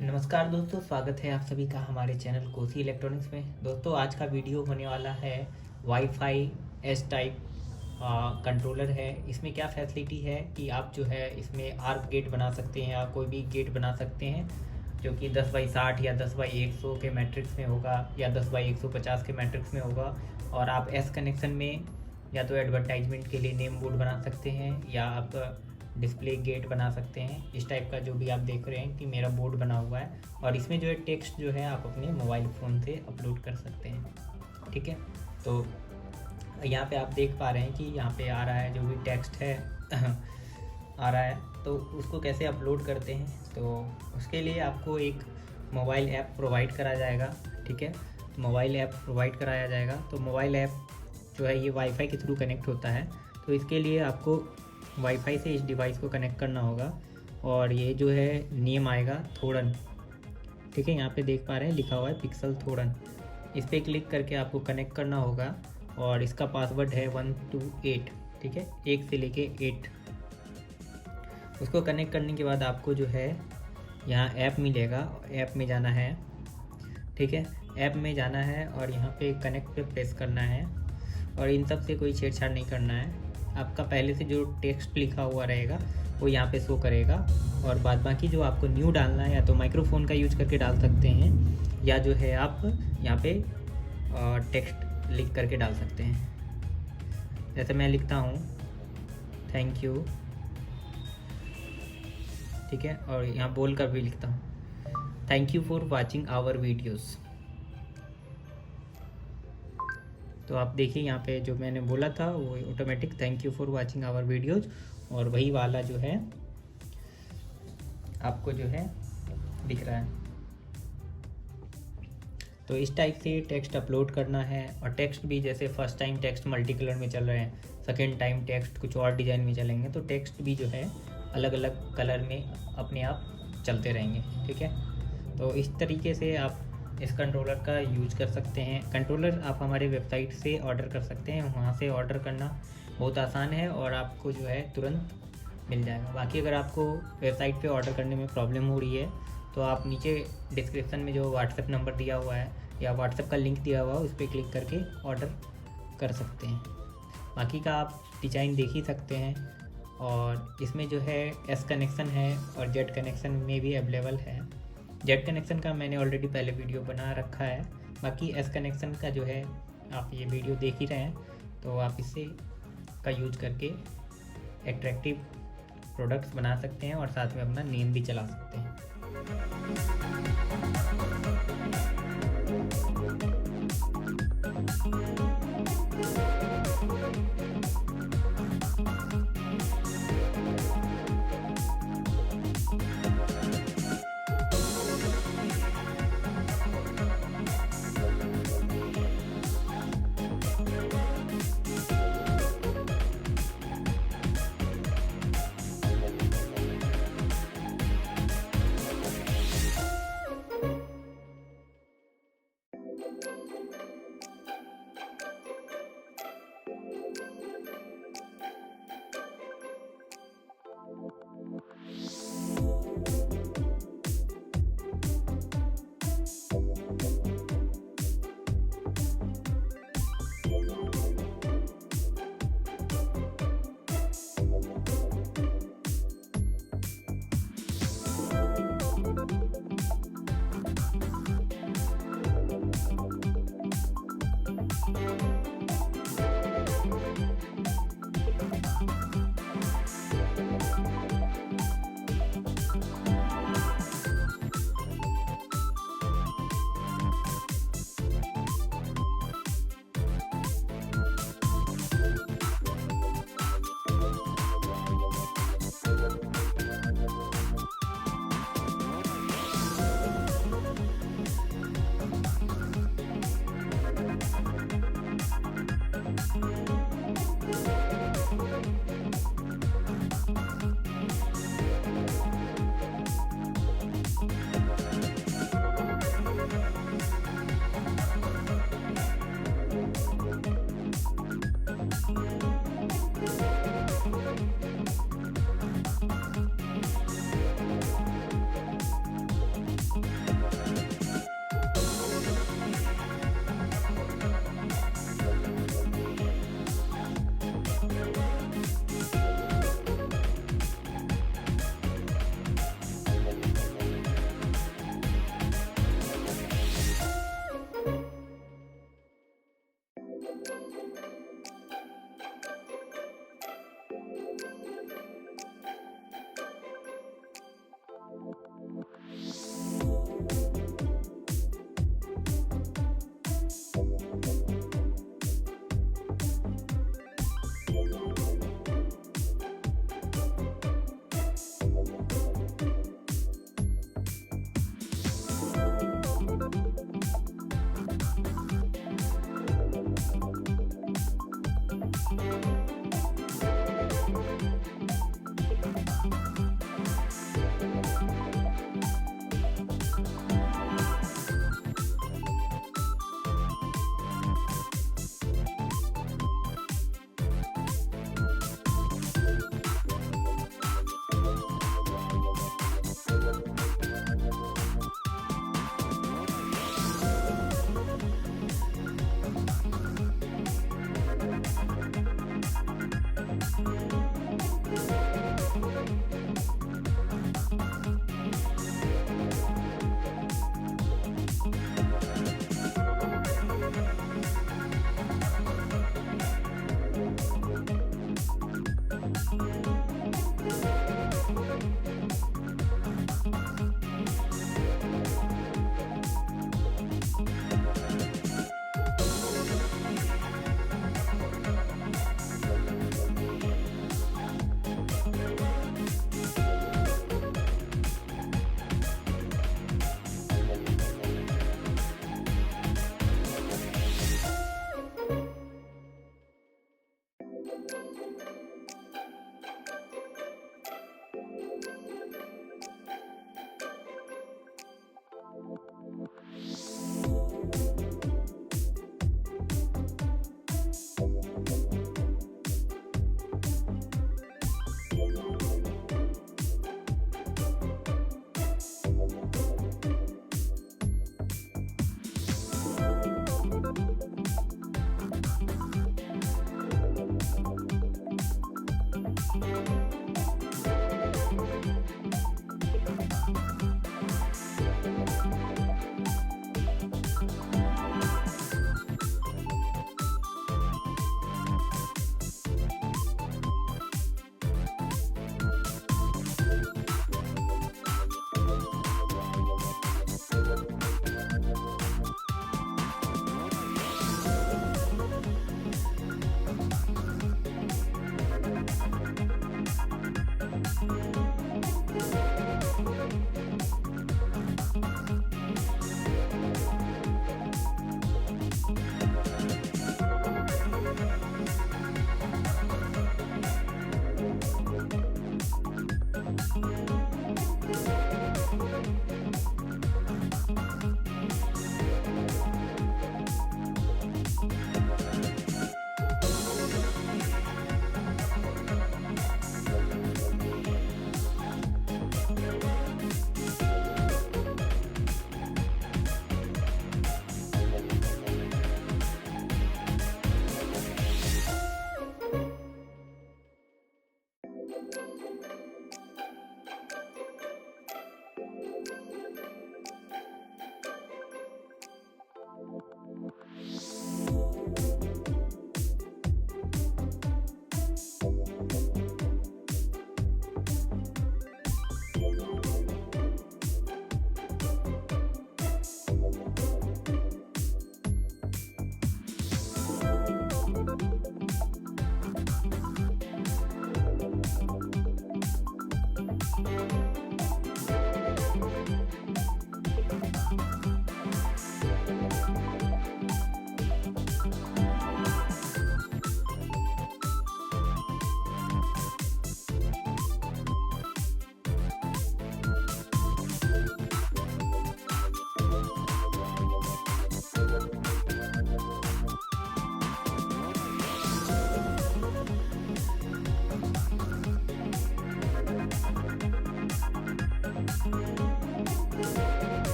नमस्कार दोस्तों, स्वागत है आप सभी का हमारे चैनल कोसी इलेक्ट्रॉनिक्स में। दोस्तों आज का वीडियो होने वाला है वाईफाई एस टाइप कंट्रोलर है। इसमें क्या फैसिलिटी है कि आप जो है इसमें आर्क गेट बना सकते हैं या कोई भी गेट बना सकते हैं जो कि 10x60 या 10x100 के मैट्रिक्स में होगा या 10x150 के मैट्रिक्स में होगा। और आप एस कनेक्शन में या तो एडवर्टाइजमेंट के लिए नेम बोर्ड बना सकते हैं या आप डिस्प्ले गेट बना सकते हैं। इस टाइप का जो भी आप देख रहे हैं कि मेरा बोर्ड बना हुआ है और इसमें जो है टेक्स्ट जो है आप अपने मोबाइल फ़ोन से अपलोड कर सकते हैं। ठीक है, तो यहाँ पे आप देख पा रहे हैं कि यहाँ पे आ रहा है जो भी टेक्स्ट है आ रहा है, तो उसको कैसे अपलोड करते हैं। तो उसके लिए आपको एक मोबाइल ऐप प्रोवाइड करा जाएगा। ठीक है, मोबाइल ऐप प्रोवाइड कराया जाएगा। तो मोबाइल ऐप जो है ये वाईफाई के थ्रू कनेक्ट होता है। तो इसके लिए आपको वाईफाई से इस डिवाइस को कनेक्ट करना होगा और ये जो है नेम आएगा थोड़न। ठीक है, यहाँ पे देख पा रहे हैं लिखा हुआ है पिक्सल थोड़न। इस पर क्लिक करके आपको कनेक्ट करना होगा और इसका पासवर्ड है 128। ठीक है, 1 से लेके 8। उसको कनेक्ट करने के बाद आपको जो है यहाँ ऐप मिलेगा, ऐप में जाना है। ठीक है, ऐप में जाना है और यहाँ पे कनेक्ट पे प्रेस करना है और इन सब से कोई छेड़छाड़ नहीं करना है। आपका पहले से जो टेक्स्ट लिखा हुआ रहेगा वो यहाँ पे शो करेगा और बाद बाकी जो आपको न्यू डालना है या तो माइक्रोफोन का यूज करके डाल सकते हैं या जो है आप यहाँ पे टेक्स्ट लिख करके डाल सकते हैं। जैसे मैं लिखता हूँ थैंक यू। ठीक है, और यहाँ बोल कर भी लिखता हूँ thank you for watching our videos. तो आप देखिए यहाँ पे जो मैंने बोला था वो automatic thank you for watching our videos और वही वाला जो है आपको जो है दिख रहा है। तो इस टाइप से टेक्स्ट अपलोड करना है और टेक्स्ट भी जैसे first time text multi colour में चल रहे हैं, सेकेंड टाइम टेक्स्ट कुछ और डिज़ाइन में चलेंगे, तो टेक्स्ट भी जो है अलग अलग कलर में अपने आप चलते रहेंगे। ठीक है, तो इस तरीके से आप इस कंट्रोलर का यूज कर सकते हैं। कंट्रोलर आप हमारे वेबसाइट से ऑर्डर कर सकते हैं, वहाँ से ऑर्डर करना बहुत आसान है और आपको जो है तुरंत मिल जाएगा। बाकी अगर आपको वेबसाइट पे ऑर्डर करने में प्रॉब्लम हो रही है तो आप नीचे डिस्क्रिप्शन में जो व्हाट्सएप नंबर दिया हुआ है या व्हाट्सएप का लिंक दिया हुआ है उस पर क्लिक करके ऑर्डर कर सकते हैं। बाकी का आप डिज़ाइन देख ही सकते हैं और इसमें जो है एस कनेक्शन है और जेड कनेक्शन में भी अवेलेबल है। जेड कनेक्शन का मैंने ऑलरेडी पहले वीडियो बना रखा है। बाकी एस कनेक्शन का जो है आप ये वीडियो देख ही रहे हैं, तो आप इससे का यूज करके एट्रैक्टिव प्रोडक्ट्स बना सकते हैं और साथ में अपना नेम भी चला सकते हैं।